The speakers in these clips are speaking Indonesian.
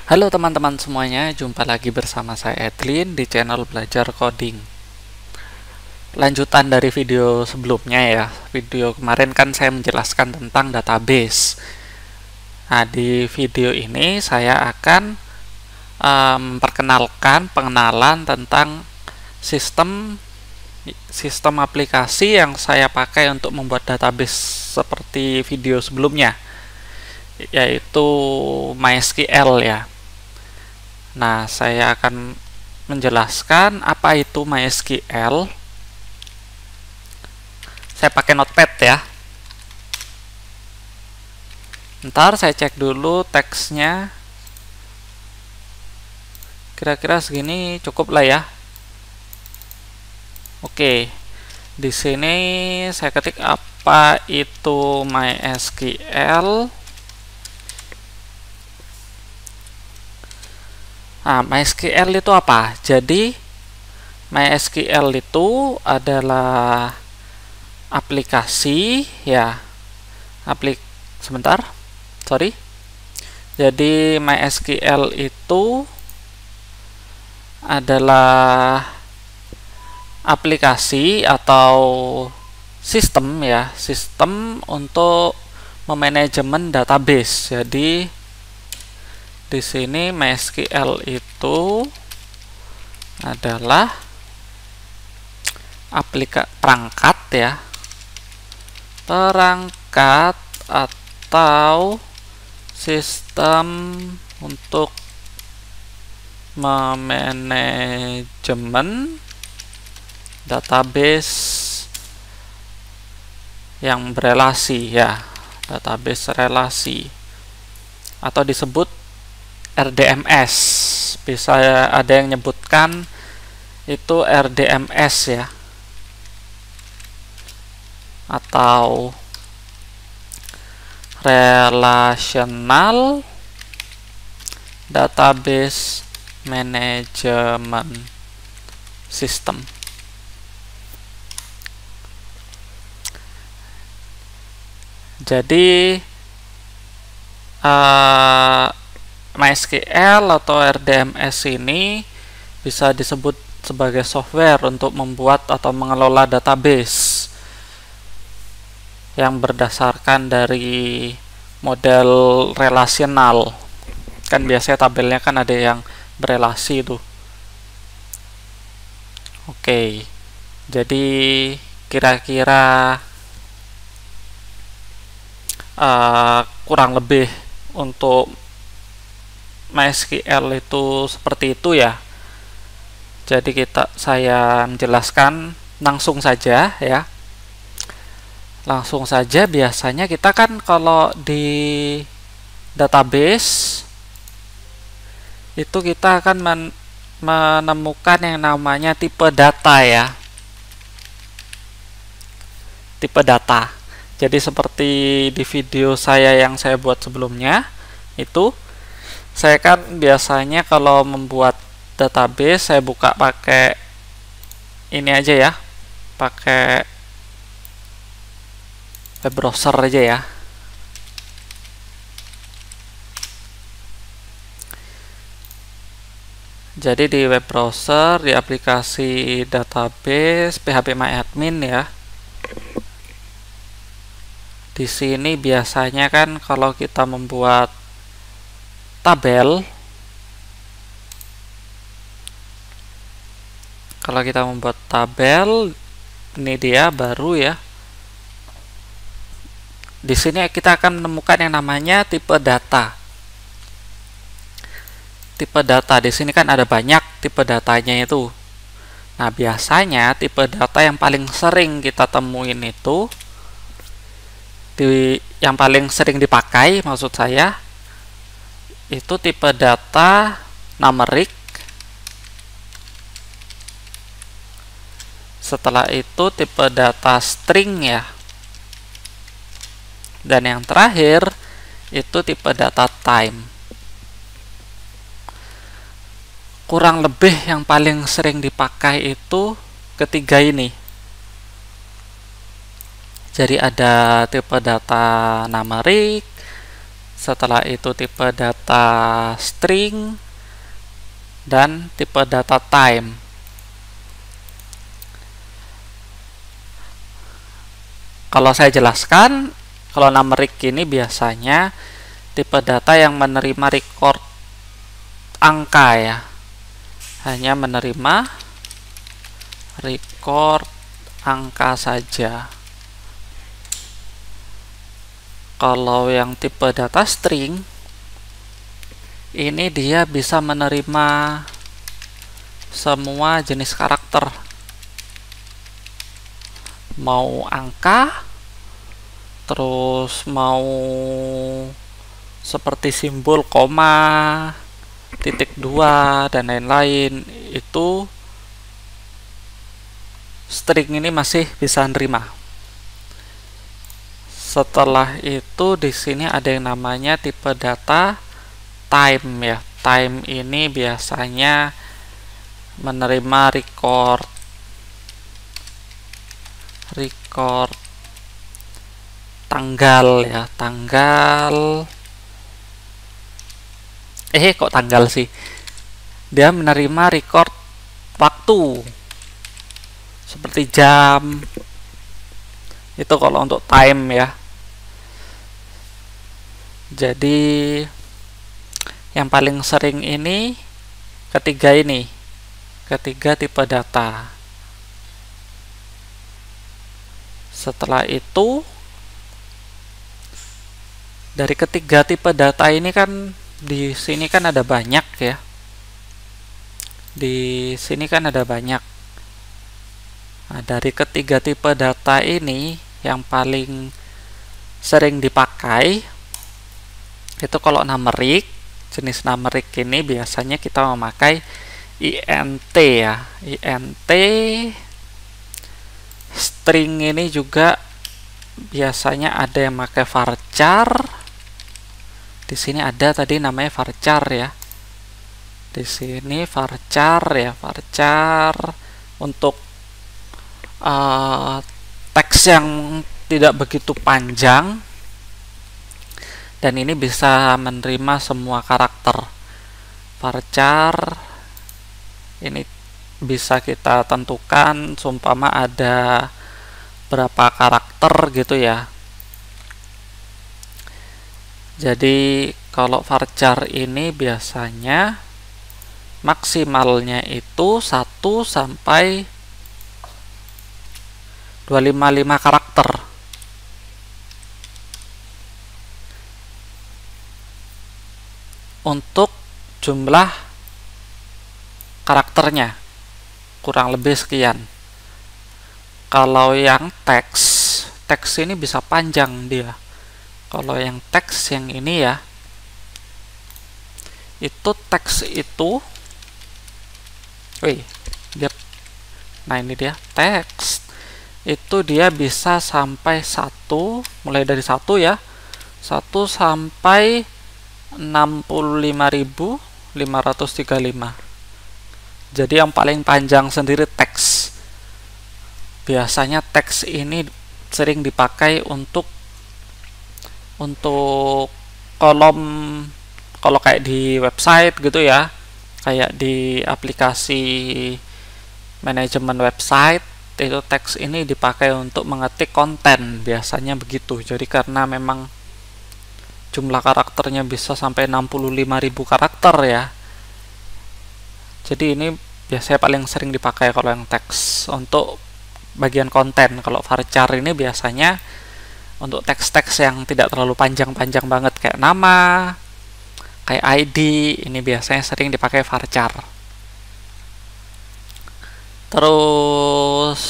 Halo teman-teman semuanya, jumpa lagi bersama saya Edlin di channel Belajar Coding. Lanjutan dari video sebelumnya ya. Video kemarin kan saya menjelaskan tentang database. Nah, di video ini saya akan memperkenalkan pengenalan tentang sistem aplikasi yang saya pakai untuk membuat database seperti video sebelumnya, yaitu MySQL ya. Nah, saya akan menjelaskan apa itu MySQL. Saya pakai Notepad ya. Ntar saya cek dulu teksnya. Kira-kira segini cukup lah ya. Oke. Di sini saya ketik apa itu MySQL. Nah, MySQL itu apa? Jadi MySQL itu adalah aplikasi ya. Jadi MySQL itu adalah aplikasi atau sistem ya, sistem untuk memanajemen database. Jadi di sini MySQL itu adalah perangkat ya, perangkat atau sistem untuk memanajemen database yang berelasi ya, database relasi atau disebut RDMS. Bisa ada yang menyebutkan itu RDMS ya, atau Relational Database Management System. Jadi MySQL atau RDMS ini bisa disebut sebagai software untuk membuat atau mengelola database yang berdasarkan dari model relasional. Kan biasanya tabelnya kan ada yang berelasi tuh. Oke. Jadi kira-kira kurang lebih untuk MySQL itu seperti itu ya. Jadi saya menjelaskan langsung saja ya. Langsung saja, biasanya kita kan kalau di database itu kita akan menemukan yang namanya tipe data ya. Tipe data. Jadi seperti di video saya yang saya buat sebelumnya, itu saya kan biasanya kalau membuat database saya buka pakai ini aja ya, pakai web browser aja ya. Jadi di web browser, di aplikasi database phpMyAdmin ya. Di sini biasanya kan kalau kita membuat tabel, ini dia baru ya. Di sini kita akan menemukan yang namanya tipe data. Tipe data di sini kan ada banyak tipe datanya itu. Nah, biasanya tipe data yang paling sering kita temuin itu yang paling sering dipakai, maksud saya, itu tipe data numeric. Setelah itu tipe data string ya. Dan yang terakhir itu tipe data time. Kurang lebih yang paling sering dipakai itu ketiga ini. Jadi ada tipe data numeric, setelah itu tipe data string, dan tipe data time. Kalau saya jelaskan, kalau numeric ini biasanya tipe data yang menerima record angka ya, hanya menerima record angka saja. Kalau yang tipe data string ini dia bisa menerima semua jenis karakter, mau angka, terus mau seperti simbol koma, titik dua, dan lain-lain. Itu string ini masih bisa nerima. Setelah itu di sini ada yang namanya tipe data time ya. Time ini biasanya menerima record tanggal ya, kok tanggal sih, dia menerima record waktu seperti jam. Itu kalau untuk time ya. Jadi yang paling sering ini ketiga tipe data. Setelah itu dari ketiga tipe data ini kan di sini kan ada banyak ya. Di sini kan ada banyak. Nah, dari ketiga tipe data ini yang paling sering dipakai itu kalau numeric, jenis numeric ini biasanya kita memakai int ya. Int string ini juga biasanya ada yang pakai varchar. Di sini ada tadi namanya varchar ya. Di sini varchar ya, varchar untuk teks yang tidak begitu panjang, dan ini bisa menerima semua karakter. Varchar ini bisa kita tentukan seumpama ada berapa karakter gitu ya. Jadi kalau varchar ini biasanya maksimalnya itu 1 sampai 255 karakter. Untuk jumlah karakternya kurang lebih sekian. Kalau yang teks ini bisa panjang dia. Kalau yang teks yang ini ya, itu teks itu, nah ini dia teks itu dia bisa sampai 1, mulai dari 1 ya, 1 sampai 65.535. Jadi yang paling panjang sendiri teks. Biasanya teks ini sering dipakai untuk kolom, kalau kayak di website gitu ya, kayak di aplikasi manajemen website, itu teks ini dipakai untuk mengetik konten, biasanya begitu. Jadi karena memang jumlah karakternya bisa sampai 65.000 karakter ya, jadi ini biasanya paling sering dipakai kalau yang teks untuk bagian konten. Kalau varchar ini biasanya untuk teks-teks yang tidak terlalu panjang-panjang banget, kayak nama, kayak ID, ini biasanya sering dipakai varchar. Terus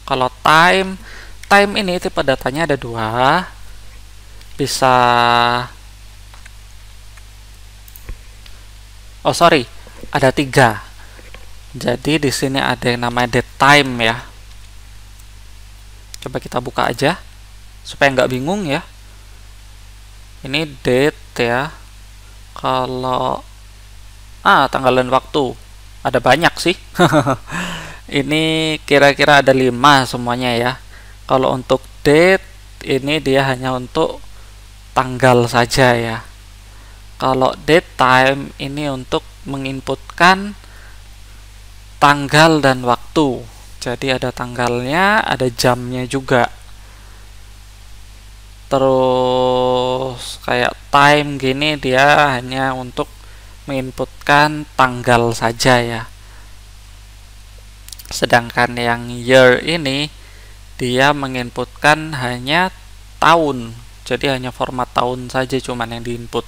kalau time ini tipe datanya ada 2, bisa ada 3. Jadi di sini ada yang namanya date time ya. Coba kita buka aja supaya nggak bingung ya. Ini date ya. Kalau tanggal dan waktu ada banyak sih. Ini kira-kira ada 5 semuanya ya. Kalau untuk date ini dia hanya untuk tanggal saja ya. Kalau datetime ini untuk menginputkan tanggal dan waktu. Jadi ada tanggalnya, ada jamnya juga. Terus kayak time gini dia hanya untuk menginputkan tanggal saja ya. Sedangkan yang year ini dia menginputkan hanya tahun. Jadi hanya format tahun saja cuman yang diinput.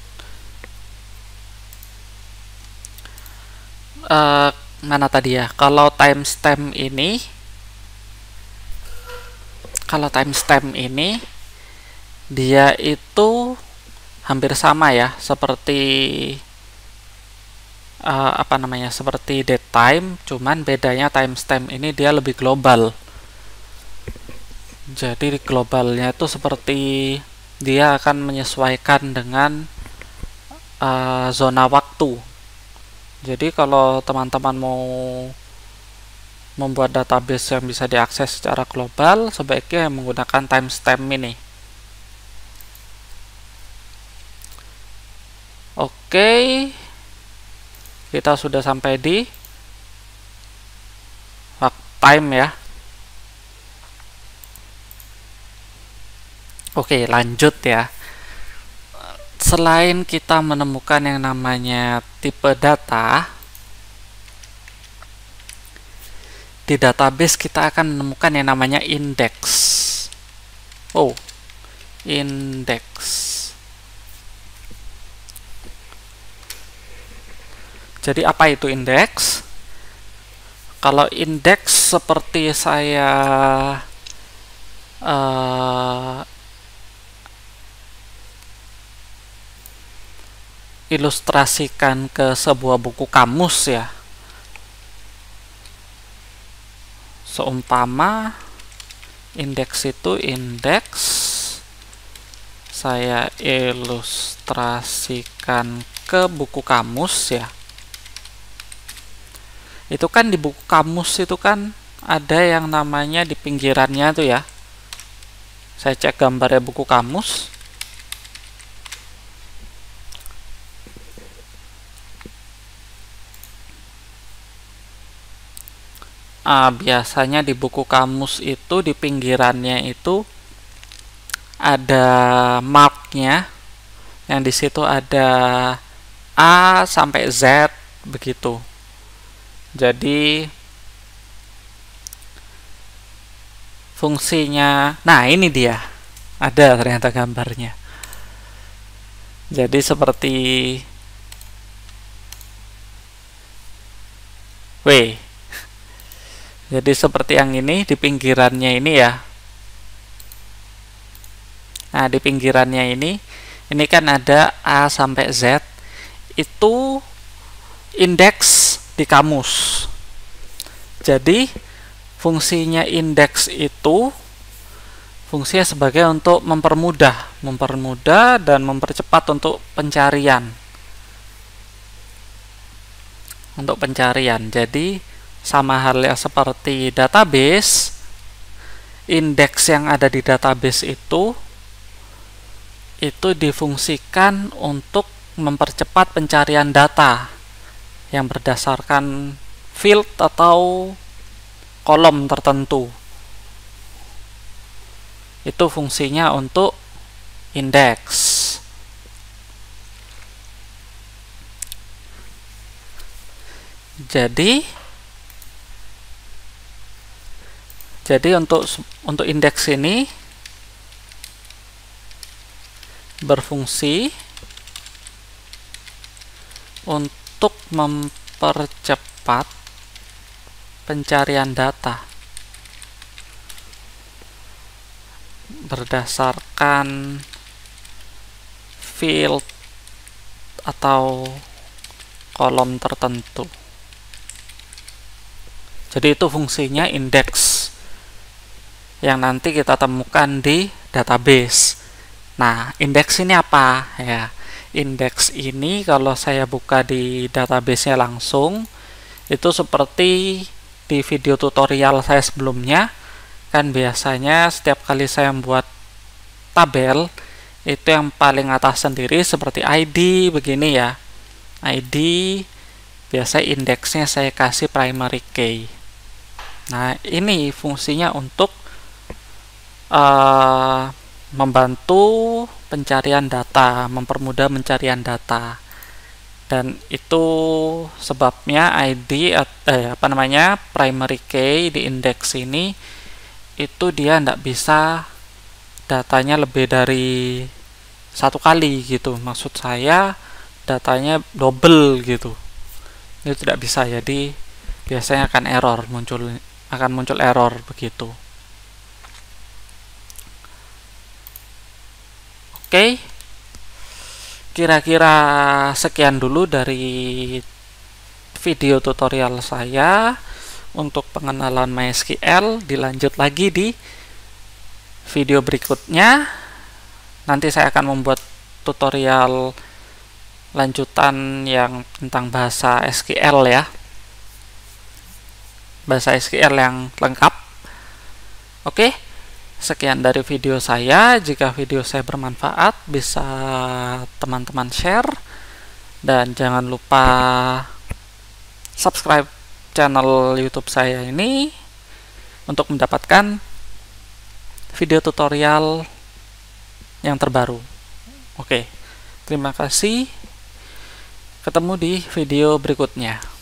Mana tadi ya? Kalau timestamp ini dia itu hampir sama ya, seperti seperti datetime, cuman bedanya timestamp ini dia lebih global. Jadi globalnya itu seperti dia akan menyesuaikan dengan zona waktu. Jadi kalau teman-teman mau membuat database yang bisa diakses secara global, sebaiknya menggunakan timestamp ini. Oke, kita sudah sampai di time ya. Oke, lanjut ya. Selain kita menemukan yang namanya tipe data, di database kita akan menemukan yang namanya index. Index. Jadi apa itu index? Kalau index seperti saya ilustrasikan ke sebuah buku kamus ya. Seumpama indeks itu saya ilustrasikan ke buku kamus ya. Itu kan di buku kamus itu kan ada yang namanya di pinggirannya tuh ya. Saya cek gambarnya buku kamus. Biasanya di buku kamus itu di pinggirannya itu ada marknya, yang di situ ada A sampai Z begitu. Jadi fungsinya, nah ini dia, ada ternyata gambarnya. Jadi seperti jadi seperti yang ini di pinggirannya ini ya. Nah, di pinggirannya ini kan ada A sampai Z. Itu indeks di kamus. Jadi fungsinya indeks itu fungsinya sebagai untuk mempermudah dan mempercepat untuk pencarian. Jadi sama halnya seperti database, indeks yang ada di database itu difungsikan untuk mempercepat pencarian data yang berdasarkan field atau kolom tertentu. Itu fungsinya untuk indeks. Jadi untuk indeks ini berfungsi untuk mempercepat pencarian data berdasarkan field atau kolom tertentu. Jadi itu fungsinya indeks yang nanti kita temukan di database. Nah, indeks ini apa ya? Indeks ini kalau saya buka di database-nya langsung, itu seperti di video tutorial saya sebelumnya, kan biasanya setiap kali saya membuat tabel, itu yang paling atas sendiri seperti ID begini ya. ID biasa indeksnya saya kasih primary key. Nah, ini fungsinya untuk membantu pencarian data, mempermudah pencarian data. Dan itu sebabnya ID primary key di indeks ini itu dia tidak bisa datanya lebih dari satu kali gitu. Maksud saya datanya double gitu. Itu tidak bisa, jadi biasanya akan muncul error begitu. Oke, kira-kira sekian dulu dari video tutorial saya untuk pengenalan MySQL. Dilanjut lagi di video berikutnya. Nanti saya akan membuat tutorial lanjutan yang tentang bahasa SQL ya, bahasa SQL yang lengkap. Oke, sekian dari video saya. Jika video saya bermanfaat, bisa teman-teman share, dan jangan lupa subscribe channel YouTube saya ini untuk mendapatkan video tutorial yang terbaru. Oke, terima kasih. Ketemu di video berikutnya.